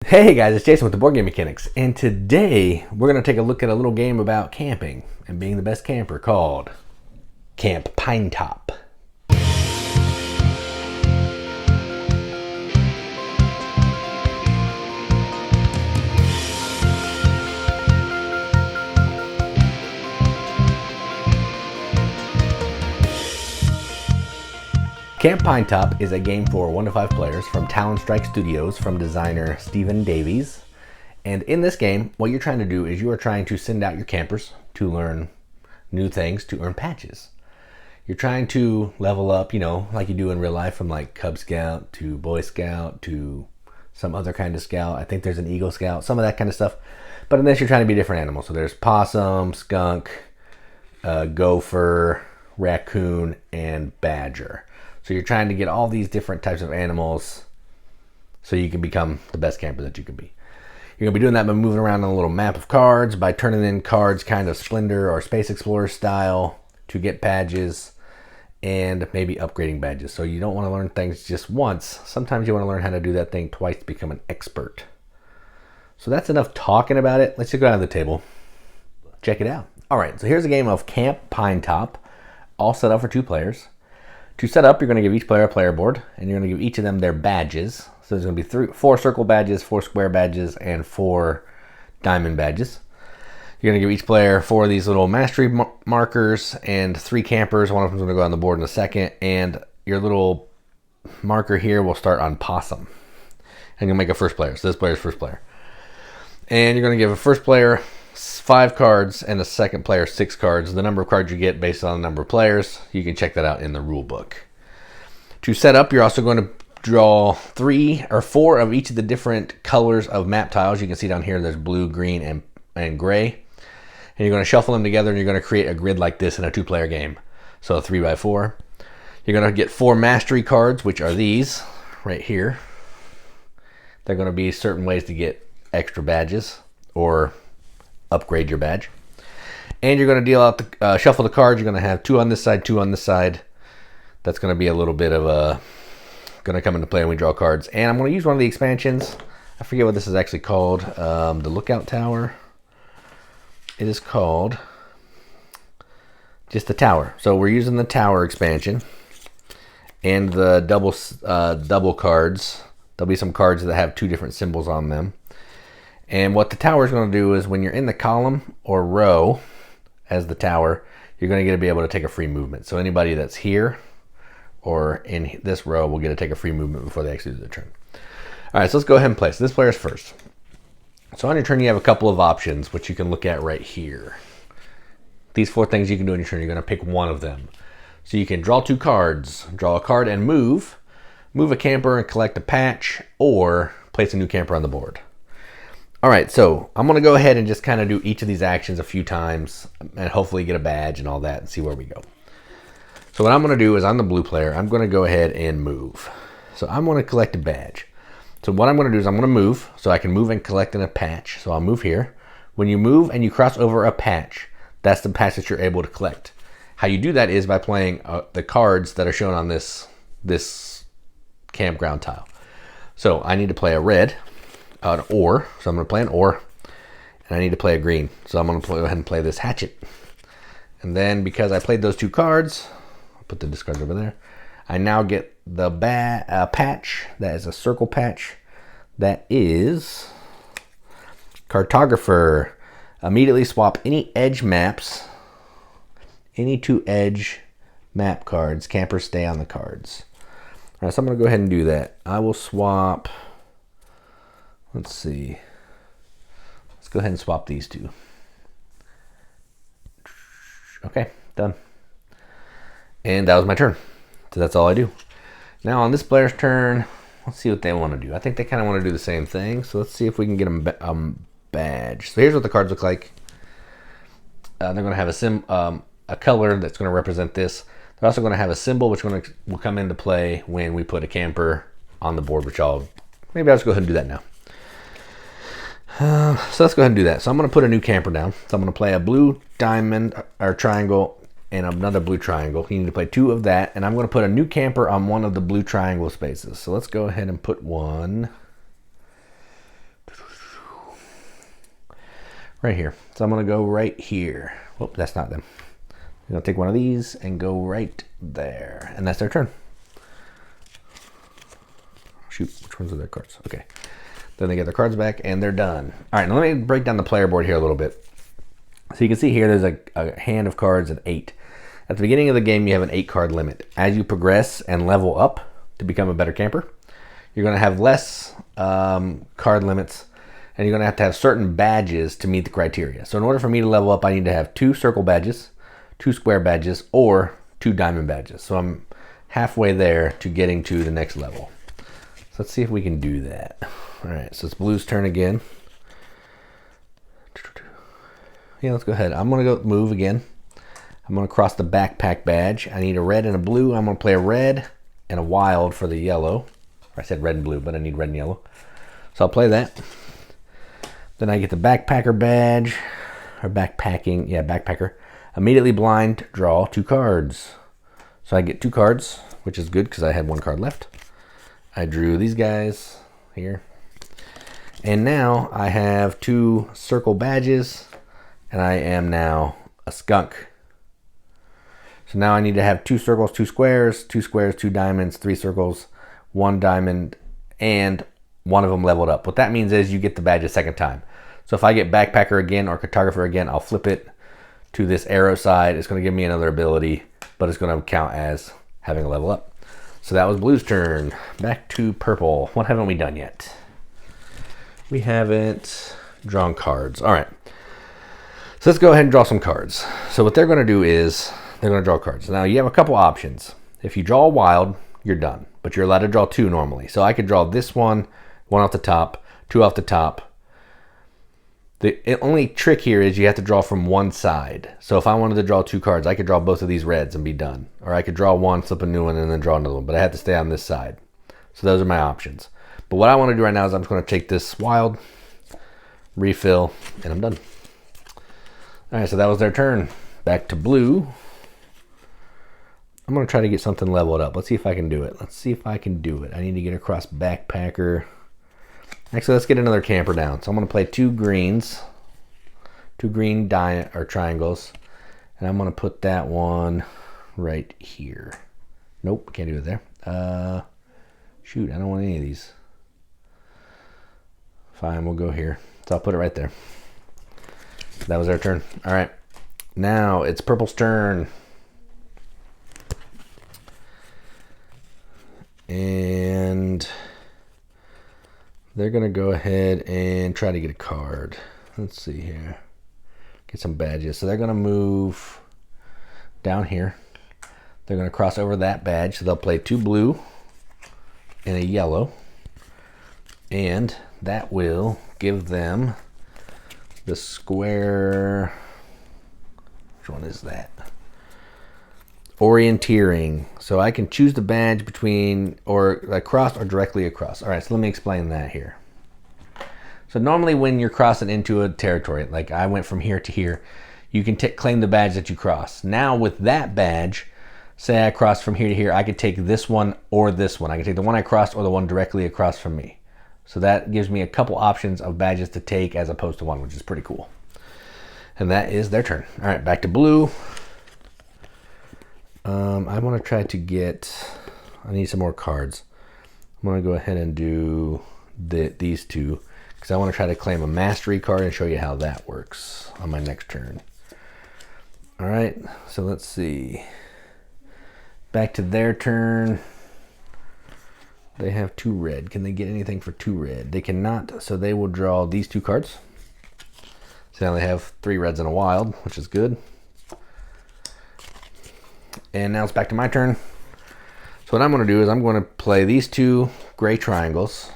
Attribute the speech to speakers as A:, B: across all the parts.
A: Hey guys, it's Jason with the Board Game Mechanics, and today we're going to take a look at a little game about camping and being the best camper called Camp Pinetop. Camp Pinetop is a game for 1 to 5 players from Talon Strike Studios from designer Stephen Davies. And in this game, what you're trying to do is you are trying to send out your campers to learn new things, to earn patches. You're trying to level up, like you do in real life, from like Cub Scout to Boy Scout to some other kind of scout. I think there's an Eagle Scout, some of that kind of stuff. But in this, you're trying to be different animals. So there's possum, skunk, gopher, raccoon, and badger. So you're trying to get all these different types of animals so you can become the best camper that you can be. You're going to be doing that by moving around on a little map of cards, by turning in cards kind of Splendor or Space Explorer style to get badges, and maybe upgrading badges. So you don't want to learn things just once. Sometimes you want to learn how to do that thing twice to become an expert. So that's enough talking about it. Let's just go down to the table. Check it out. All right, so here's a game of Camp Pinetop, all set up for 2 players. To set up, you're going to give each player a player board, and you're going to give each of them their badges. So there's going to be 4 circle badges, 4 square badges, and 4 diamond badges. You're going to give each player 4 of these little mastery markers and 3 campers. One of them's going to go on the board in a second, and your little marker here will start on possum. And you'll make a first player. So this player's first player. And you're going to give a first player 5 cards and a second player 6 cards. The number of cards you get based on the number of players, you can check that out in the rule book. To set up, you're also going to draw 3 or 4 of each of the different colors of map tiles. You can see down here there's blue, green, and gray. And you're going to shuffle them together, and you're going to create a grid like this in a 2-player game. So a 3x4. You're going to get 4 mastery cards, which are these right here. They're going to be certain ways to get extra badges or upgrade your badge. And you're going to deal out the shuffle the cards. You're going to have 2 on this side, 2 on this side. That's going to be a little bit of a going to come into play when we draw cards. And I'm going to use one of the expansions. I forget what this is actually called. The Lookout Tower. It is called just the Tower. So we're using the Tower expansion and the double cards. There'll be some cards that have 2 different symbols on them. And what the tower is going to do is when you're in the column or row as the tower, you're going to get to be able to take a free movement. So anybody that's here or in this row will get to take a free movement before they actually do their turn. All right, so let's go ahead and play. So this player's first. So on your turn, you have a couple of options, which you can look at right here. These 4 things you can do on your turn. You're going to pick one of them. So you can draw 2 cards, draw a card and move a camper and collect a patch, or place a new camper on the board. All right, so I'm going to go ahead and just kind of do each of these actions a few times and hopefully get a badge and all that and see where we go. So what I'm going to do is I'm the blue player. I'm going to go ahead and move. So I'm going to collect a badge. So what I'm going to do is I'm going to move so I can move and collect in a patch. So I'll move here. When you move and you cross over a patch, that's the patch that you're able to collect. How you do that is by playing the cards that are shown on this campground tile. So I need to play a red. An ore, so I'm going to play an ore, and I need to play a green, so I'm going to go ahead and play this hatchet. And then because I played those 2 cards, I'll put the discards over there, I now get the patch. That is a circle patch. That is Cartographer. Immediately swap any edge maps, any 2 edge map cards. Campers stay on the cards. All right, so I'm going to go ahead and do that. I will swap. Let's see. Let's go ahead and swap these 2. Okay, done. And that was my turn. So that's all I do. Now on this player's turn, let's see what they want to do. I think they kind of want to do the same thing. So let's see if we can get them a badge. So here's what the cards look like. They're going to have a color that's going to represent this. They're also going to have a symbol which will come into play when we put a camper on the board, which maybe I'll just go ahead and do that now. So let's go ahead and do that. So I'm going to put a new camper down. So I'm going to play a blue diamond or triangle and another blue triangle. You need to play 2 of that. And I'm going to put a new camper on one of the blue triangle spaces. So let's go ahead and put one Right here. So I'm going to go right here. Whoop, that's not them. I'm going to take one of these and go right there. And that's their turn. Shoot, which ones are their cards? Okay. Then they get their cards back and they're done. All right, now let me break down the player board here a little bit. So you can see here there's a hand of cards at 8. At the beginning of the game, you have an 8-card limit. As you progress and level up to become a better camper, you're going to have less card limits, and you're going to have certain badges to meet the criteria. So in order for me to level up, I need to have 2 circle badges, 2 square badges, or 2 diamond badges. So I'm halfway there to getting to the next level. So let's see if we can do that. All right, so it's Blue's turn again. Yeah, let's go ahead. I'm going to go move again. I'm going to cross the backpack badge. I need a red and a blue. I'm going to play a red and a wild for the yellow. I said red and blue, but I need red and yellow. So I'll play that. Then I get the backpacker badge, or backpacking, yeah, backpacker. Immediately blind, draw 2 cards. So I get 2 cards, which is good because I had 1 card left. I drew these guys here. And now I have 2 circle badges, and I am now a skunk. So now I need to have 2 circles, 2 squares, 2 squares, 2 diamonds, 3 circles, 1 diamond, and one of them leveled up. What that means is you get the badge a second time. So if I get backpacker again or cartographer again, I'll flip it to this arrow side. It's going to give me another ability, but it's going to count as having a level up. So that was Blue's turn. Back to purple. What haven't we done yet? We haven't drawn cards. All right. So let's go ahead and draw some cards. So what they're going to do is they're going to draw cards. Now you have a couple options. If you draw a wild, you're done. But you're allowed to draw 2 normally. So I could draw this one off the top, 2 off the top. The only trick here is you have to draw from one side. So if I wanted to draw 2 cards, I could draw both of these reds and be done. Or I could draw one, flip a new one, and then draw another one. But I have to stay on this side. So those are my options. But what I want to do right now is I'm just going to take this wild, refill, and I'm done. All right, so that was their turn. Back to Blue. I'm going to try to get something leveled up. Let's see if I can do it. I need to get across backpacker. Actually, let's get another camper down. So I'm going to play 2 greens, 2 green triangles, and I'm going to put that one right here. Nope, can't do it there. Shoot, I don't want any of these. Fine, we'll go here. So I'll put it right there. That was our turn. All right, now it's purple's turn. And they're going to go ahead and try to get a card. Let's see here. Get some badges. So they're going to move down here. They're going to cross over that badge. So they'll play 2 blue and a yellow. And that will give them the square. Which one is that? Orienteering. So I can choose the badge between or across or directly across. All right, so let me explain that here. So normally when you're crossing into a territory, like I went from here to here, you can claim the badge that you cross. Now with that badge, say I crossed from here to here, I could take this one or this one. I can take the one I crossed or the one directly across from me. So that gives me a couple options of badges to take as opposed to one, which is pretty cool. And that is their turn. All right, back to Blue. I want to try to get, I need some more cards. I'm going to go ahead and do these 2 because I want to try to claim a mastery card and show you how that works on my next turn. All right, so let's see. Back to their turn. They have 2 red. Can they get anything for 2 red? They cannot, so they will draw these 2 cards. So now they have 3 reds and a wild, which is good. And now it's back to my turn. So what I'm going to do is I'm going to play these 2 gray triangles.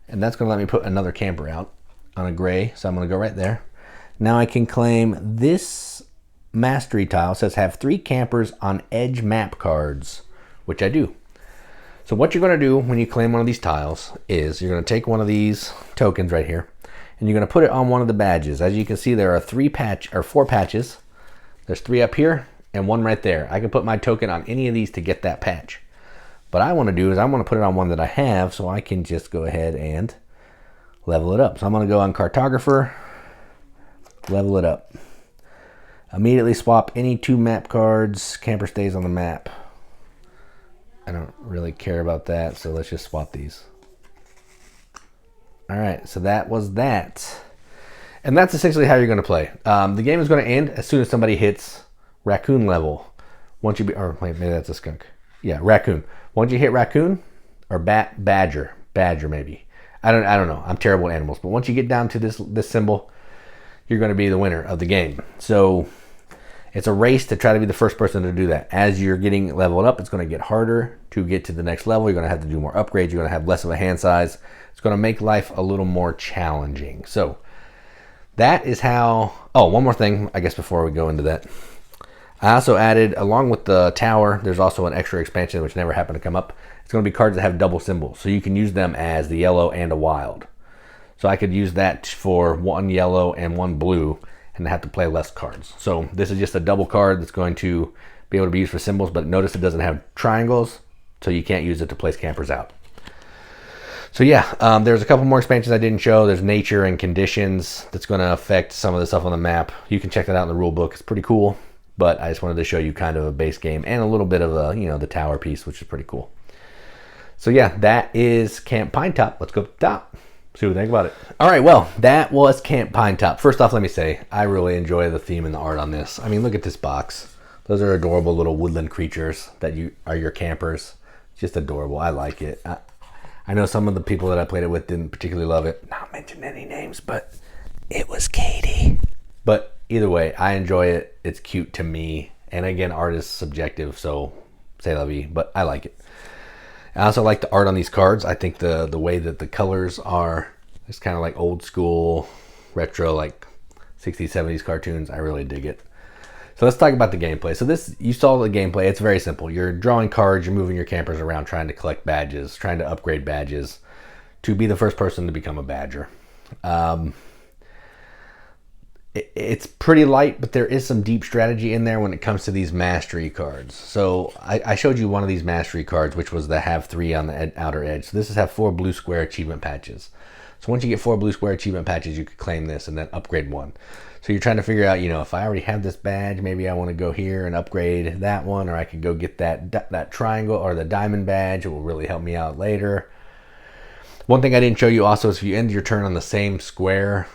A: And that's going to let me put another camper out on a gray. So I'm going to go right there. Now I can claim this mastery tile. It says have 3 campers on edge map cards, which I do. So what you're going to do when you claim one of these tiles is you're going to take one of these tokens right here. And you're going to put it on one of the badges. As you can see, there are 4 patches. There's 3 up here and 1 right there. I can put my token on any of these to get that patch. What I want to do is I want to put it on one that I have, so I can just go ahead and level it up. So I'm going to go on cartographer, level it up. Immediately swap any 2 map cards. Camper stays on the map. I don't really care about that, so let's just swap these. All right, so that was that. And that's essentially how you're going to play. The game is going to end as soon as somebody hits raccoon level. Once you or wait, maybe that's a skunk. Yeah, raccoon. Once you hit raccoon or badger maybe. I don't know. I'm terrible at animals, but once you get down to this symbol, you're going to be the winner of the game. So it's a race to try to be the first person to do that. As you're getting leveled up, it's going to get harder to get to the next level. You're going to have to do more upgrades. You're going to have less of a hand size. It's going to make life a little more challenging. So that is how... Oh, one more thing, I guess, before we go into that. I also added, along with the tower, there's also an extra expansion which never happened to come up. It's going to be cards that have double symbols. So you can use them as the yellow and a wild. So I could use that for 1 yellow and 1 blue and have to play less cards. So this is just a double card that's going to be able to be used for symbols, but notice it doesn't have triangles, so you can't use it to place campers out. So yeah, there's a couple more expansions I didn't show. There's nature and conditions that's going to affect some of the stuff on the map. You can check that out in the rule book. It's pretty cool, but I just wanted to show you kind of a base game and a little bit of a, the tower piece, which is pretty cool. So yeah, that is Camp Pinetop. Let's go up the top. See what we think about it. All right, well, that was Camp Pinetop. First off, let me say, I really enjoy the theme and the art on this. I mean, look at this box. Those are adorable little woodland creatures that are your campers. Just adorable. I like it. I know some of the people that I played it with didn't particularly love it. Not mention any names, but it was Katie. But either way, I enjoy it. It's cute to me. And again, art is subjective, so c'est la vie, but I like it. I also like the art on these cards. I think the way that the colors are, it's kind of like old school, retro, like 60s, 70s cartoons. I really dig it. So let's talk about the gameplay. So this, you saw the gameplay. It's very simple. You're drawing cards. You're moving your campers around, trying to collect badges, trying to upgrade badges to be the first person to become a badger. It's pretty light, but there is some deep strategy in there when it comes to these mastery cards. So I showed you one of these mastery cards, which was the have 3 on the outer edge. So this is have 4 blue square achievement patches. So once you get 4 blue square achievement patches, you could claim this and then upgrade 1. So you're trying to figure out, if I already have this badge, maybe I want to go here and upgrade that one, or I could go get that triangle or the diamond badge. It will really help me out later. One thing I didn't show you also is if you end your turn on the same square,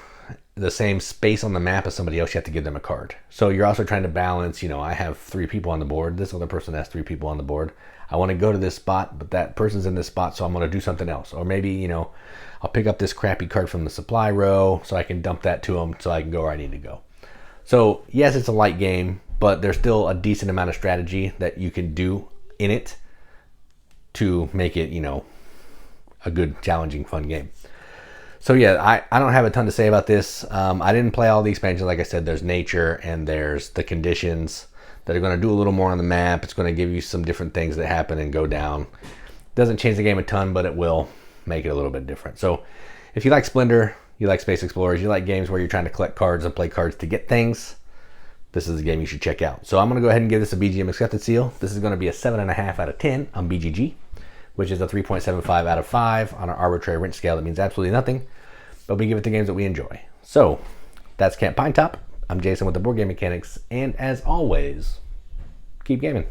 A: the same space on the map as somebody else, you have to give them a card. So you're also trying to balance, I have 3 people on the board. This other person has 3 people on the board. I want to go to this spot, but that person's in this spot, so I'm going to do something else. Or maybe, I'll pick up this crappy card from the supply row so I can dump that to them so I can go where I need to go. So yes, it's a light game, but there's still a decent amount of strategy that you can do in it to make it, a good, challenging, fun game. So yeah, I don't have a ton to say about this. I didn't play all the expansions. Like I said, there's nature and there's the conditions that are going to do a little more on the map. It's going to give you some different things that happen and go down. Doesn't change the game a ton, but it will make it a little bit different. So if you like Splendor, you like Space Explorers, you like games where you're trying to collect cards and play cards to get things, this is a game you should check out. So I'm going to go ahead and give this a BGM accepted seal. This is going to be a 7.5 out of 10 on BGG, which is a 3.75 out of 5 on our arbitrary wrench scale. That means absolutely nothing, but we give it the games that we enjoy. So that's Camp Pinetop. I'm Jason with the Board Game Mechanics, and as always, keep gaming.